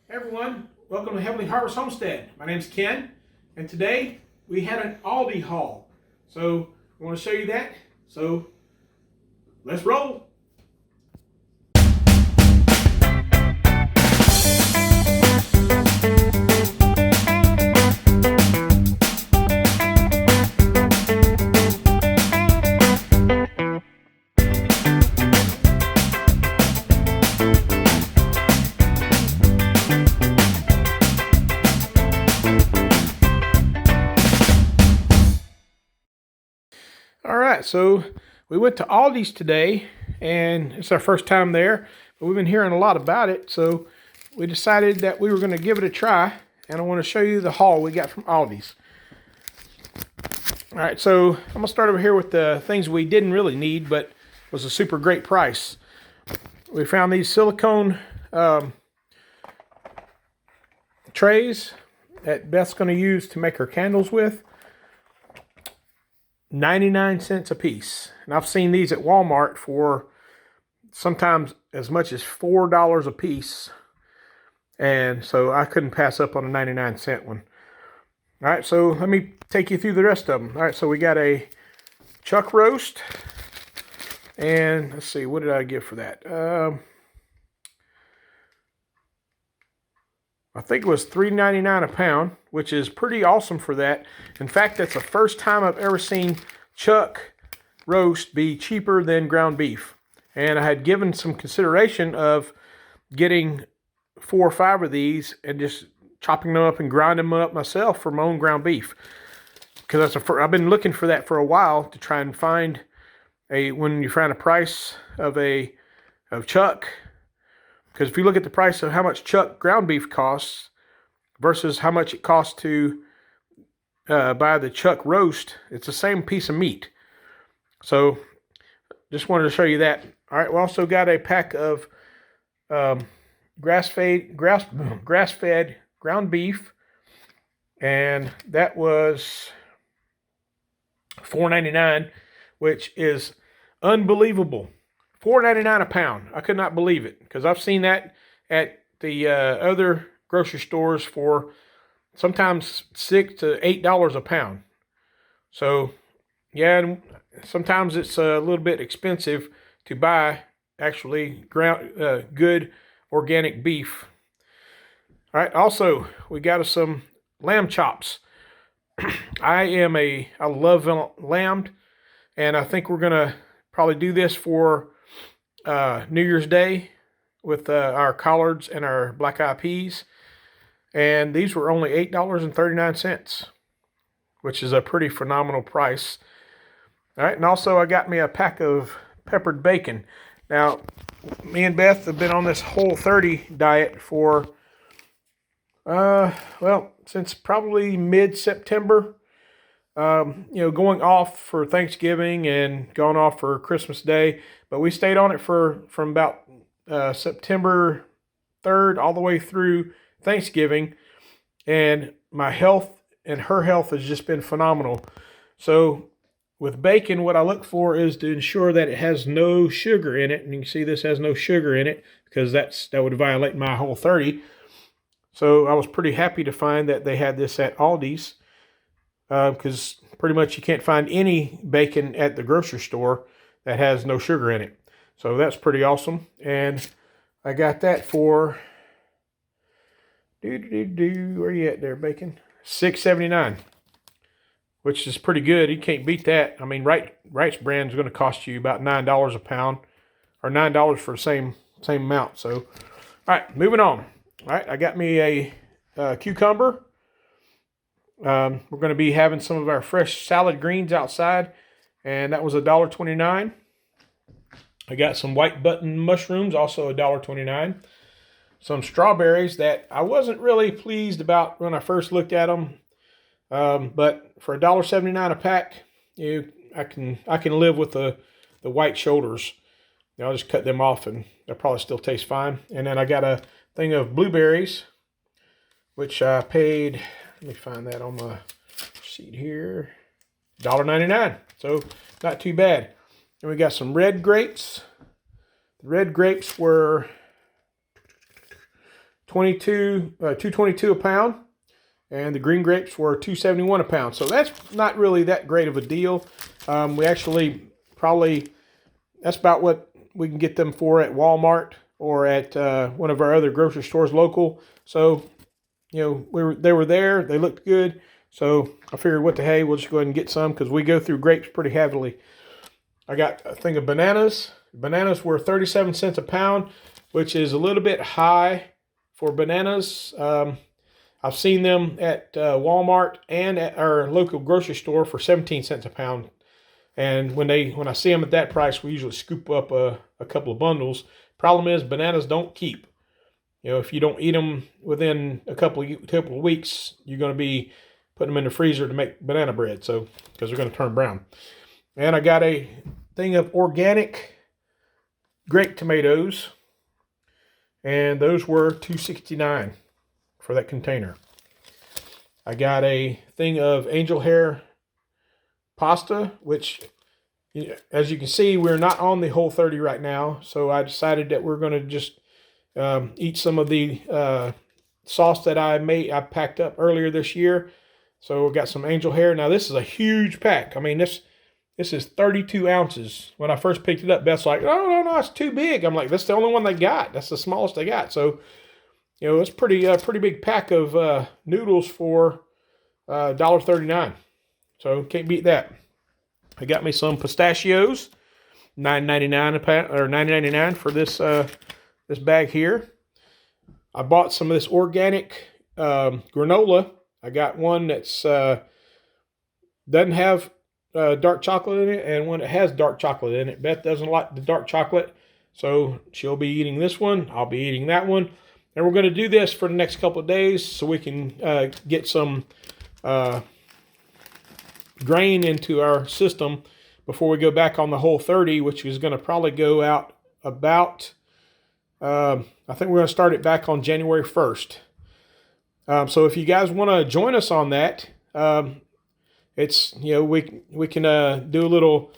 Hey everyone, welcome to Heavenly Harvest Homestead. My name's Ken, and today we had an Aldi haul. So I want to show you that. So let's roll. All right, so we went to Aldi's today, and it's our first time there, but we've been hearing a lot about it, so we decided that we were going to give it a try, and I want to show you the haul we got from Aldi's. All right, so I'm going to start over here with the things we didn't really need, but was a super great price. We found these silicone trays that Beth's going to use to make her candles with. 99 cents a piece. And I've seen these at Walmart for sometimes as much as $4 a piece. And so I couldn't pass up on a 99-cent one. All right, so let me take you through the rest of them. All right, so we got a chuck roast. And let's see, what did I get for that? I think it was $3.99 a pound, which is pretty awesome for that. In fact, that's the first time I've ever seen chuck roast be cheaper than ground beef. And I had given some consideration of getting 4 or 5 of these and just chopping them up and grinding them up myself for my own ground beef. Because I've been looking for that for a while to try and find when you find a price of chuck. Because if you look at the price of how much chuck ground beef costs versus how much it costs to buy the chuck roast, it's the same piece of meat. So just wanted to show you that. All right, we also got a pack of grass-fed ground beef, and that was $4.99, which is unbelievable. $4.99 a pound. I could not believe it because I've seen that at the other grocery stores for sometimes $6 to $8 a pound. So, yeah, and sometimes it's a little bit expensive to buy actually good organic beef. All right, also we got us some lamb chops. I love lamb, and I think we're gonna probably do this for New Year's Day with our collards and our black eyed peas. And these were only $8.39, which is a pretty phenomenal price. All right, and also I got me a pack of peppered bacon. Now, me and Beth have been on this Whole30 diet for, since probably mid-September. Going off for Thanksgiving and going off for Christmas Day. But we stayed on it from about September 3rd all the way through Thanksgiving. And my health and her health has just been phenomenal. So with bacon, what I look for is to ensure that it has no sugar in it. And you can see this has no sugar in it because that would violate my Whole30. So I was pretty happy to find that they had this at Aldi's. Because pretty much you can't find any bacon at the grocery store that has no sugar in it. So that's pretty awesome. And I got that for, where you at there, bacon? $6.79, which is pretty good. You can't beat that. I mean, Wright's brand is going to cost you about $9 a pound, or $9 for the same amount. So, all right, moving on. All right, I got me a cucumber. We're going to be having some of our fresh salad greens outside, and that was $1.29. I got some white button mushrooms, also $1.29. Some strawberries that I wasn't really pleased about when I first looked at them, but for $1.79 a pack, I can live with the white shoulders. I'll just cut them off, and they'll probably still taste fine. And then I got a thing of blueberries, which I paid. Let me find that on my receipt here. $1.99. So not too bad. And we got some red grapes. The red grapes were 222 a pound, and the green grapes were $2.71 a pound. So that's not really that great of a deal. We actually probably, that's about what we can get them for at Walmart or at one of our other grocery stores local. So, you know, they were there. They looked good. So I figured, what the hey, we'll just go ahead and get some because we go through grapes pretty heavily. I got a thing of bananas. Bananas were 37 cents a pound, which is a little bit high for bananas. I've seen them at Walmart and at our local grocery store for 17 cents a pound. And when I see them at that price, we usually scoop up a couple of bundles. Problem is, bananas don't keep. You know, if you don't eat them within a couple of weeks, you're going to be putting them in the freezer to make banana bread. So, because they're going to turn brown. And I got a thing of organic grape tomatoes, and those were $2.69 for that container. I got a thing of angel hair pasta, which, as you can see, we're not on the Whole30 right now, so I decided that we're going to just eat some of the sauce that I packed up earlier this year. So we got some angel hair. Now this is a huge pack. I mean, this is 32 ounces. When I first picked it up, Beth's like, "Oh, no, it's too big." I'm like, "That's the only one they got. That's the smallest they got." So, you know, it's pretty big pack of noodles for $1.39. So can't beat that. I got me some pistachios, $9.99 a pound, or $9.99 for this this bag here. I bought some of this organic granola. I got one that's doesn't have dark chocolate in it, and one that has dark chocolate in it. Beth doesn't like the dark chocolate, so she'll be eating this one. I'll be eating that one. And we're going to do this for the next couple of days so we can get some grain into our system before we go back on the Whole30, which is going to probably go out about, I think we're going to start it back on January 1st. So if you guys want to join us on that, it's, you know, we can do a little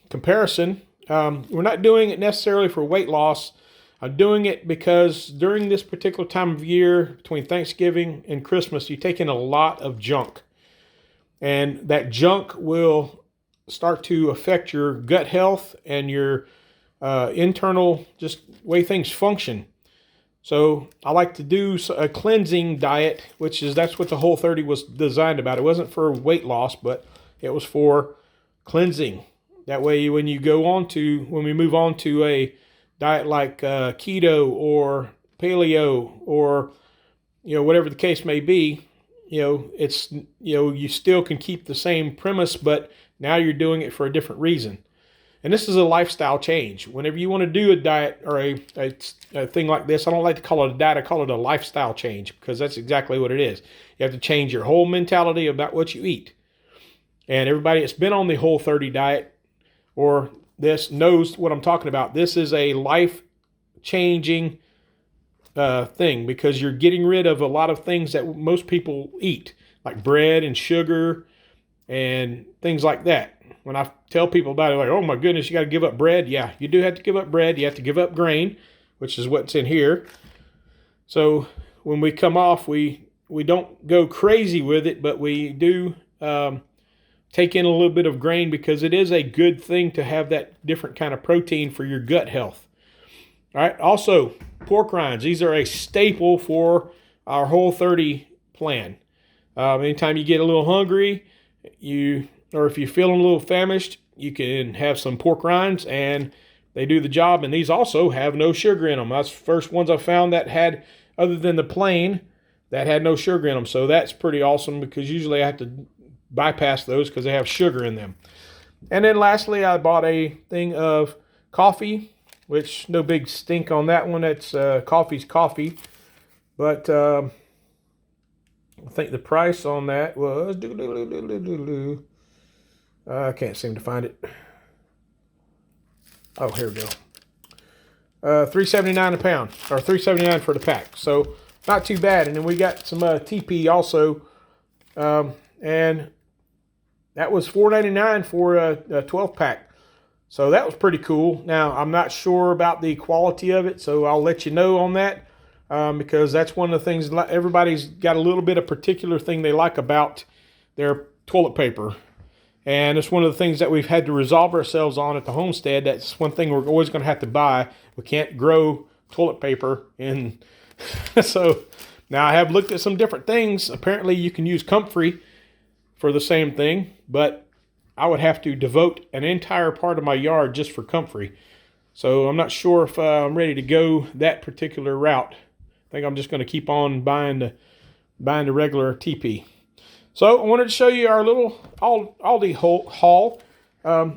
comparison. We're not doing it necessarily for weight loss. I'm doing it because during this particular time of year, between Thanksgiving and Christmas, you take in a lot of junk. And that junk will start to affect your gut health and your internal, just way things function. So I like to do a cleansing diet, that's what the Whole30 was designed about. It wasn't for weight loss, but it was for cleansing. That way, when we move on to a diet like keto or paleo or, you know, whatever the case may be, you know, it's, you know, you still can keep the same premise, but now you're doing it for a different reason. And this is a lifestyle change. Whenever you want to do a diet or a thing like this, I don't like to call it a diet. I call it a lifestyle change because that's exactly what it is. You have to change your whole mentality about what you eat. And everybody that's been on the Whole30 diet or this knows what I'm talking about. This is a life-changing thing because you're getting rid of a lot of things that most people eat, like bread and sugar and things like that. When I tell people about it, like, "Oh my goodness, you got to give up bread." Yeah, you do have to give up bread. You have to give up grain, which is what's in here. So when we come off, we don't go crazy with it, but we do take in a little bit of grain because it is a good thing to have that different kind of protein for your gut health. All right. Also, pork rinds. These are a staple for our Whole30 plan. Anytime you get a little hungry, or if you're feeling a little famished, you can have some pork rinds, and they do the job. And these also have no sugar in them. That's the first ones I found that had, other than the plain, that had no sugar in them. So that's pretty awesome because usually I have to bypass those because they have sugar in them. And then lastly, I bought a thing of coffee, which no big stink on that one. It's coffee's coffee. But I think the price on that was... I can't seem to find it. Oh, here we go. $3.79 a pound, or $3.79 for the pack. So not too bad. And then we got some TP also, and that was $4.99 for a 12 pack. So that was pretty cool. Now I'm not sure about the quality of it, so I'll let you know on that. because that's one of the things. Everybody's got a little bit of particular thing they like about their toilet paper. And it's one of the things that we've had to resolve ourselves on at the homestead. That's one thing we're always going to have to buy. We can't grow toilet paper. And so now I have looked at some different things. Apparently you can use comfrey for the same thing, but I would have to devote an entire part of my yard just for comfrey. So I'm not sure if I'm ready to go that particular route. I think I'm just going to keep on buying the regular TP. So I wanted to show you our little Aldi haul.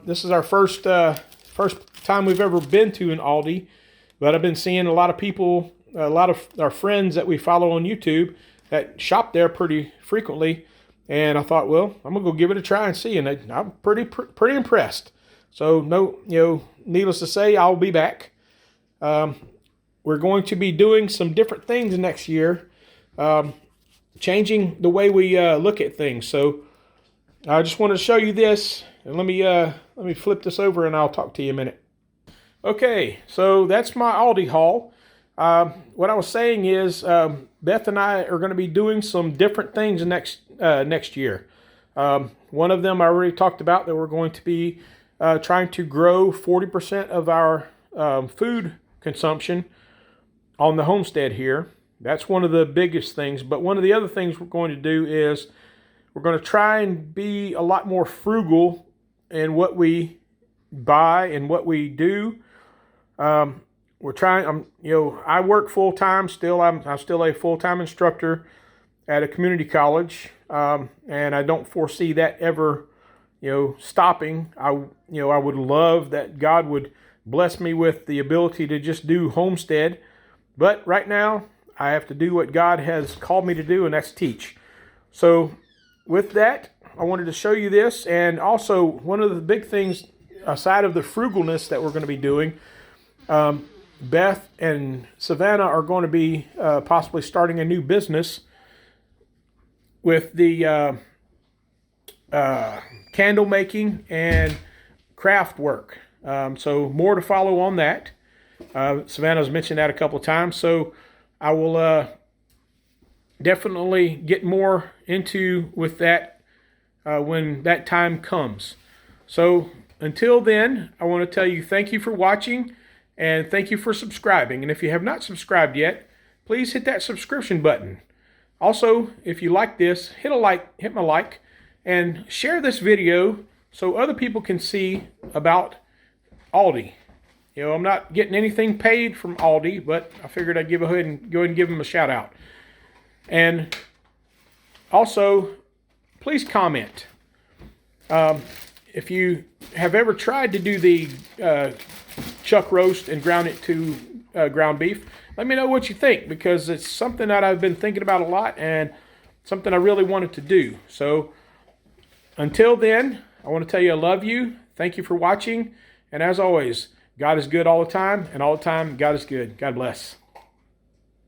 This is our first time we've ever been to an Aldi, but I've been seeing a lot of people, a lot of our friends that we follow on YouTube that shop there pretty frequently, and I thought, well, I'm gonna go give it a try and see, and I'm pretty impressed. So needless to say, I'll be back. We're going to be doing some different things next year. Changing the way we look at things. So I just want to show you this, and let me flip this over and I'll talk to you in a minute. Okay, so that's my Aldi haul. What I was saying is Beth and I are going to be doing some different things next year. One of them I already talked about, that we're going to be trying to grow 40% of our food consumption on the homestead here. That's one of the biggest things. But one of the other things we're going to do is we're going to try and be a lot more frugal in what we buy and what we do. We're trying. I work full time still. I'm still a full time instructor at a community college, and I don't foresee that ever, stopping. I would love that God would bless me with the ability to just do Homestead, but right now I have to do what God has called me to do, and that's teach. So with that, I wanted to show you this. And also, one of the big things, aside of the frugalness that we're going to be doing, Beth and Savannah are going to be possibly starting a new business with the candle making and craft work. So more to follow on that. Savannah's mentioned that a couple of times. So I will definitely get more into with that when that time comes. So until then, I want to tell you thank you for watching, and thank you for subscribing. And if you have not subscribed yet, please hit that subscription button. Also, if you like this, hit my like, and share this video so other people can see about Aldi. I'm not getting anything paid from Aldi, but I figured I'd go ahead and give them a shout out. And also, please comment. If you have ever tried to do the chuck roast and ground it to ground beef, let me know what you think, because it's something that I've been thinking about a lot and something I really wanted to do. So until then, I want to tell you I love you. Thank you for watching. And as always, God is good all the time, and all the time God is good. God bless.